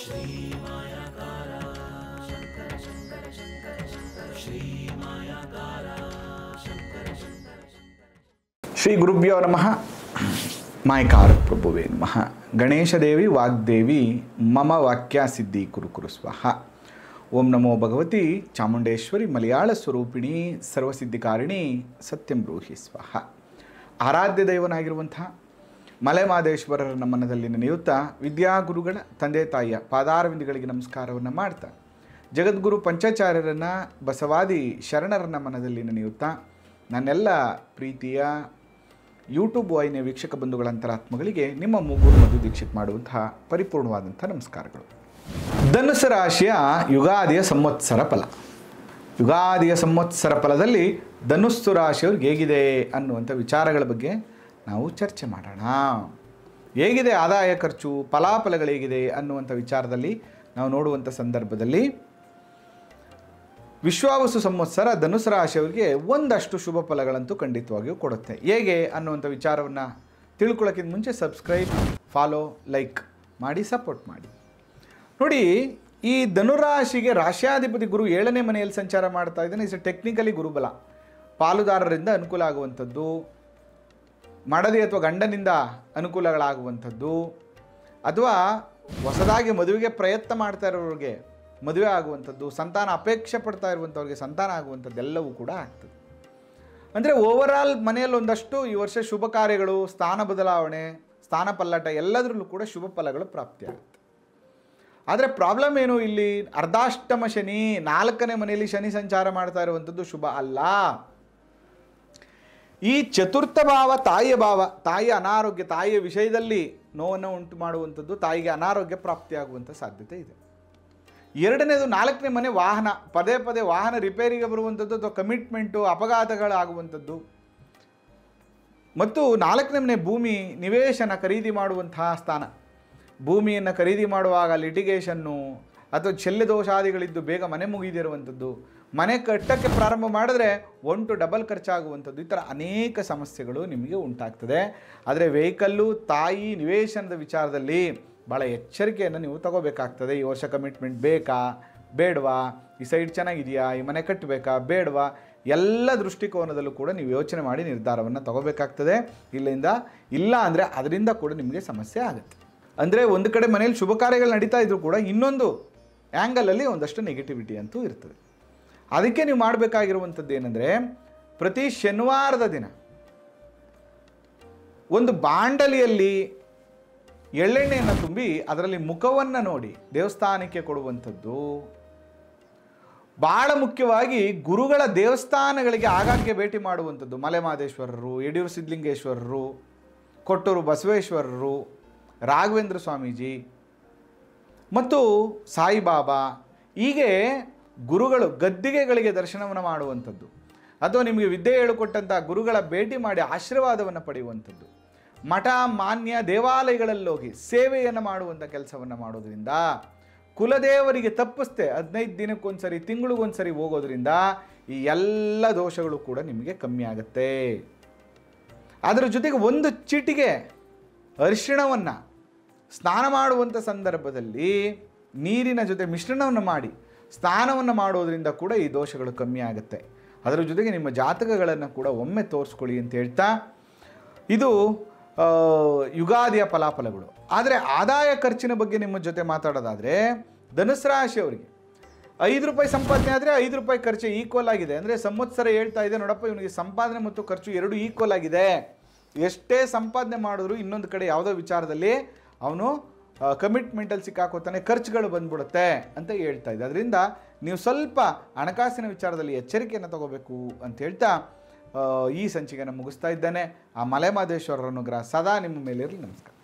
ಶ್ರೀ ಗುರುಭ್ಯೋ ನಮಃ. ಮಾಯಕಾರ ಪ್ರಭುವೇ ನಮಃ. ಗಣೇಶದೇವಿ ವಾಗ್ದೇವಿ ಮಮ ವಾಕ್ಯ ಸಿದ್ಧಿ ಕುರು ಸ್ವಹ. ಓಂ ನಮೋ ಭಗವತಿ ಚಾಮುಂಡೇಶ್ವರಿ ಮಲಯಾಳ ಸ್ವರೂಪಿಣಿ ಸರ್ವಸಿದ್ಧಿಕಾರಿಣಿ ಸತ್ಯಂ ಬ್ರೂಹಿ ಸ್ವಹ. ಆರಾಧ್ಯ ದೈವನಾಗಿರುವಂಥ ಮಲೆಮಹದೇಶ್ವರರ ಮನದಲ್ಲಿ ನೆನೆಯುತ್ತಾ ವಿದ್ಯಾಗುರುಗಳ ತಂದೆ ತಾಯಿಯ ಪಾದಾರವಿಂದಗಳಿಗೆ ನಮಸ್ಕಾರವನ್ನು ಮಾಡ್ತಾ ಜಗದ್ಗುರು ಪಂಚಾಚಾರ್ಯರನ್ನು ಬಸವಾದಿ ಶರಣರನ್ನ ಮನದಲ್ಲಿ ನೆನೆಯುತ್ತಾ ನನ್ನೆಲ್ಲ ಪ್ರೀತಿಯ ಯೂಟ್ಯೂಬ್ ವಾಹಿನಿಯ ವೀಕ್ಷಕ ಬಂಧುಗಳ ಅಂತರಾತ್ಮಗಳಿಗೆ ನಿಮ್ಮ ಮೂಗೂರು ಮಧು ದೀಕ್ಷಿತ್ ಮಾಡುವಂತಹ ಪರಿಪೂರ್ಣವಾದಂಥ ನಮಸ್ಕಾರಗಳು. ಧನುಸ್ಸು ರಾಶಿಯ ಯುಗಾದಿಯ ಸಂವತ್ಸರ ಫಲ. ಯುಗಾದಿಯ ಸಂವತ್ಸರ ಫಲದಲ್ಲಿ ಧನುಸ್ಸು ರಾಶಿಯವ್ರಿಗೆ ಹೇಗಿದೆ ಅನ್ನುವಂಥ ವಿಚಾರಗಳ ಬಗ್ಗೆ ನಾವು ಚರ್ಚೆ ಮಾಡೋಣ. ಹೇಗಿದೆ ಆದಾಯ ಖರ್ಚು ಫಲಾಫಲಗಳು ಹೇಗಿದೆ ಅನ್ನುವಂಥ ವಿಚಾರದಲ್ಲಿ ನಾವು ನೋಡುವಂಥ ಸಂದರ್ಭದಲ್ಲಿ ವಿಶ್ವಾವಸು ಸಂವತ್ಸರ ಧನುಸ್ಸು ರಾಶಿಯವರಿಗೆ ಒಂದಷ್ಟು ಶುಭ ಫಲಗಳಂತೂ ಖಂಡಿತವಾಗಿಯೂ ಕೊಡುತ್ತೆ. ಹೇಗೆ ಅನ್ನುವಂಥ ವಿಚಾರವನ್ನು ತಿಳ್ಕೊಳ್ಳೋಕ್ಕಿಂತ ಮುಂಚೆ ಸಬ್ಸ್ಕ್ರೈಬ್, ಫಾಲೋ, ಲೈಕ್ ಮಾಡಿ ಸಪೋರ್ಟ್ ಮಾಡಿ. ನೋಡಿ, ಈ ಧನುರಾಶಿಗೆ ರಾಶ್ಯಾಧಿಪತಿ ಗುರು 7ನೇ ಮನೆಯಲ್ಲಿ ಸಂಚಾರ ಮಾಡ್ತಾ ಇದ್ದಾನೆ. ಇಸ್ ಟೆಕ್ನಿಕಲಿ ಗುರುಬಲ. ಪಾಲುದಾರರಿಂದ ಅನುಕೂಲ ಆಗುವಂಥದ್ದು, ಮಡದಿ ಅಥವಾ ಗಂಡನಿಂದ ಅನುಕೂಲಗಳಾಗುವಂಥದ್ದು, ಅಥವಾ ಹೊಸದಾಗಿ ಮದುವೆಗೆ ಪ್ರಯತ್ನ ಮಾಡ್ತಾ ಇರೋರಿಗೆ ಮದುವೆ ಆಗುವಂಥದ್ದು, ಸಂತಾನ ಅಪೇಕ್ಷೆ ಪಡ್ತಾ ಇರುವಂಥವ್ರಿಗೆ ಸಂತಾನ ಆಗುವಂಥದ್ದು ಎಲ್ಲವೂ ಕೂಡ ಆಗ್ತದೆ. ಅಂದರೆ ಓವರಾಲ್ ಮನೆಯಲ್ಲಿ ಒಂದಷ್ಟು ಈ ವರ್ಷ ಶುಭ ಕಾರ್ಯಗಳು, ಸ್ಥಾನ ಬದಲಾವಣೆ, ಸ್ಥಾನ ಪಲ್ಲಟ ಎಲ್ಲದರಲ್ಲೂ ಕೂಡ ಶುಭ ಫಲಗಳು ಪ್ರಾಪ್ತಿಯಾಗುತ್ತೆ. ಆದರೆ ಪ್ರಾಬ್ಲಮ್ ಏನು, ಇಲ್ಲಿ ಅರ್ಧಾಷ್ಟಮ ಶನಿ 4ನೇ ಮನೆಯಲ್ಲಿ ಶನಿ ಸಂಚಾರ ಮಾಡ್ತಾ ಇರುವಂಥದ್ದು ಶುಭ ಅಲ್ಲ. ಈ ಚತುರ್ಥ ಭಾವ ತಾಯಿಯ ಭಾವ, ತಾಯಿಯ ಅನಾರೋಗ್ಯ, ತಾಯಿಯ ವಿಷಯದಲ್ಲಿ ನೋವನ್ನು ಉಂಟು ಮಾಡುವಂಥದ್ದು, ತಾಯಿಗೆ ಅನಾರೋಗ್ಯ ಪ್ರಾಪ್ತಿಯಾಗುವಂಥ ಸಾಧ್ಯತೆ ಇದೆ. ಎರಡನೇದು 4ನೇ ಮನೆ ವಾಹನ, ಪದೇ ಪದೇ ವಾಹನ ರಿಪೇರಿಗೆ ಬರುವಂಥದ್ದು ಅಥವಾ ಕಮಿಟ್ಮೆಂಟು ಅಪಘಾತಗಳಾಗುವಂಥದ್ದು, ಮತ್ತು 4ನೇ ಮನೆ ಭೂಮಿ ನಿವೇಶನ ಖರೀದಿ ಮಾಡುವಂತಹ ಸ್ಥಾನ. ಭೂಮಿಯನ್ನು ಖರೀದಿ ಮಾಡುವಾಗ ಲಿಟಿಗೇಷನ್ನು ಅಥವಾ ಶಲ್ಯ ದೋಷಾದಿಗಳಿದ್ದು ಬೇಗ ಮನೆ ಮುಗಿದಿರುವಂಥದ್ದು, ಮನೆ ಕಟ್ಟಕ್ಕೆ ಪ್ರಾರಂಭ ಮಾಡಿದ್ರೆ 1 ಡಬಲ್ ಖರ್ಚಾಗುವಂಥದ್ದು, ಈ ಥರ ಅನೇಕ ಸಮಸ್ಯೆಗಳು ನಿಮಗೆ ಉಂಟಾಗ್ತದೆ. ಆದರೆ ವೆಹಿಕಲ್ಲು, ತಾಯಿ, ನಿವೇಶನದ ವಿಚಾರದಲ್ಲಿ ಭಾಳ ಎಚ್ಚರಿಕೆಯನ್ನು ನೀವು ತಗೋಬೇಕಾಗ್ತದೆ. ಈ ವರ್ಷ ಕಮಿಟ್ಮೆಂಟ್ ಬೇಕಾ ಬೇಡವಾ, ಈ ಸೈಡ್ ಚೆನ್ನಾಗಿದೆಯಾ, ಈ ಮನೆ ಕಟ್ಟಬೇಕಾ ಬೇಡವಾ, ಎಲ್ಲ ದೃಷ್ಟಿಕೋನದಲ್ಲೂ ಕೂಡ ನೀವು ಯೋಚನೆ ಮಾಡಿ ನಿರ್ಧಾರವನ್ನು ತಗೋಬೇಕಾಗ್ತದೆ. ಇಲ್ಲ ಅಂದರೆ ಅದರಿಂದ ಕೂಡ ನಿಮಗೆ ಸಮಸ್ಯೆ ಆಗುತ್ತೆ. ಅಂದರೆ ಒಂದು ಕಡೆ ಮನೆಯಲ್ಲಿ ಶುಭ ಕಾರ್ಯಗಳು ನಡೀತಾ ಇದ್ರೂ ಕೂಡ ಇನ್ನೊಂದು ಆ್ಯಂಗಲಲ್ಲಿ ಒಂದಷ್ಟು ನೆಗೆಟಿವಿಟಿ ಅಂತೂ ಇರ್ತದೆ. ಅದಕ್ಕೆ ನೀವು ಮಾಡಬೇಕಾಗಿರುವಂಥದ್ದು ಏನಂದರೆ, ಪ್ರತಿ ಶನಿವಾರದ ದಿನ ಒಂದು ಬಾಂಡಲಿಯಲ್ಲಿ ಎಳ್ಳೆಣ್ಣೆಯನ್ನು ತುಂಬಿ ಅದರಲ್ಲಿ ಮುಖವನ್ನು ನೋಡಿ ದೇವಸ್ಥಾನಕ್ಕೆ ಕೊಡುವಂಥದ್ದು. ಭಾಳ ಮುಖ್ಯವಾಗಿ ಗುರುಗಳ ದೇವಸ್ಥಾನಗಳಿಗೆ ಆಗಾಗ್ಗೆ ಭೇಟಿ ಮಾಡುವಂಥದ್ದು. ಮಲೆಮಹದೇಶ್ವರರು, ಯಡಿಯೂರು ಸಿದ್ಧಲಿಂಗೇಶ್ವರರು, ಕೊಟ್ಟೂರು ಬಸವೇಶ್ವರರು, ರಾಘವೇಂದ್ರ ಸ್ವಾಮೀಜಿ ಮತ್ತು ಸಾಯಿಬಾಬಾ, ಹೀಗೆ ಗುರುಗಳು ಗದ್ದಿಗೆಗಳಿಗೆ ದರ್ಶನವನ್ನು ಮಾಡುವಂಥದ್ದು, ಅಥವಾ ನಿಮಗೆ ವಿದ್ಯೆ ಹೇಳಿಕೊಟ್ಟಂಥ ಗುರುಗಳ ಭೇಟಿ ಮಾಡಿ ಆಶೀರ್ವಾದವನ್ನು ಪಡೆಯುವಂಥದ್ದು, ಮಠ ಮಾನ್ಯ ದೇವಾಲಯಗಳಲ್ಲಿ ಹೋಗಿ ಸೇವೆಯನ್ನು ಮಾಡುವಂಥ ಕೆಲಸವನ್ನು ಮಾಡೋದ್ರಿಂದ, ಕುಲದೇವರಿಗೆ ತಪ್ಪಿಸ್ತೆ 15 ದಿನಕ್ಕೊಂದ್ಸರಿ, ತಿಂಗಳಿಗೊಂದ್ಸರಿ ಹೋಗೋದ್ರಿಂದ ಈ ಎಲ್ಲ ದೋಷಗಳು ಕೂಡ ನಿಮಗೆ ಕಮ್ಮಿ ಆಗುತ್ತೆ. ಅದರ ಜೊತೆಗೆ ಒಂದು ಚಿಟಿಗೆ ಅರಿಶಿಣವನ್ನು ಸ್ನಾನ ಮಾಡುವಂಥ ಸಂದರ್ಭದಲ್ಲಿ ನೀರಿನ ಜೊತೆ ಮಿಶ್ರಣವನ್ನು ಮಾಡಿ ಸ್ನಾನವನ್ನು ಮಾಡೋದ್ರಿಂದ ಕೂಡ ಈ ದೋಷಗಳು ಕಮ್ಮಿ ಆಗುತ್ತೆ. ಅದರ ಜೊತೆಗೆ ನಿಮ್ಮ ಜಾತಕಗಳನ್ನು ಕೂಡ ಒಮ್ಮೆ ತೋರಿಸ್ಕೊಳ್ಳಿ ಅಂತ ಹೇಳ್ತಾ, ಇದು ಯುಗಾದಿಯ ಫಲಾಫಲಗಳು. ಆದರೆ ಆದಾಯ ಖರ್ಚಿನ ಬಗ್ಗೆ ನಿಮ್ಮ ಜೊತೆ ಮಾತಾಡೋದಾದರೆ, ಧನುಸ್ಸು ರಾಶಿಯವರಿಗೆ 5 ರೂಪಾಯಿ ಸಂಪಾದನೆ ಆದರೆ 5 ರೂಪಾಯಿ ಖರ್ಚು ಈಕ್ವಲ್ ಆಗಿದೆ. ಅಂದರೆ ಸಂವತ್ಸರ ಹೇಳ್ತಾ ಇದೆ, ನೋಡಪ್ಪ ಇವನಿಗೆ ಸಂಪಾದನೆ ಮತ್ತು ಖರ್ಚು ಎರಡೂ ಈಕ್ವಲ್ ಆಗಿದೆ. ಎಷ್ಟೇ ಸಂಪಾದನೆ ಮಾಡಿದ್ರು ಇನ್ನೊಂದು ಕಡೆ ಯಾವುದೋ ವಿಚಾರದಲ್ಲಿ ಅವನು ಕಮಿಟ್ಮೆಂಟಲ್ಲಿ ಸಿಕ್ಕಾಕೋತಾನೆ, ಖರ್ಚುಗಳು ಬಂದ್ಬಿಡುತ್ತೆ ಅಂತ ಹೇಳ್ತಾ ಇದೆ. ಅದರಿಂದ ನೀವು ಸ್ವಲ್ಪ ಹಣಕಾಸಿನ ವಿಚಾರದಲ್ಲಿ ಎಚ್ಚರಿಕೆಯನ್ನು ತಗೋಬೇಕು ಅಂತ ಹೇಳ್ತಾ ಈ ಸಂಚಿಕೆಯನ್ನು ಮುಗಿಸ್ತಾ ಇದ್ದಾನೆ. ಆ ಮಲೆಮಹದೇಶ್ವರರ ಅನುಗ್ರಹ ಸದಾ ನಿಮ್ಮ ಮೇಲಿರಲಿ. ನಮಸ್ಕಾರ.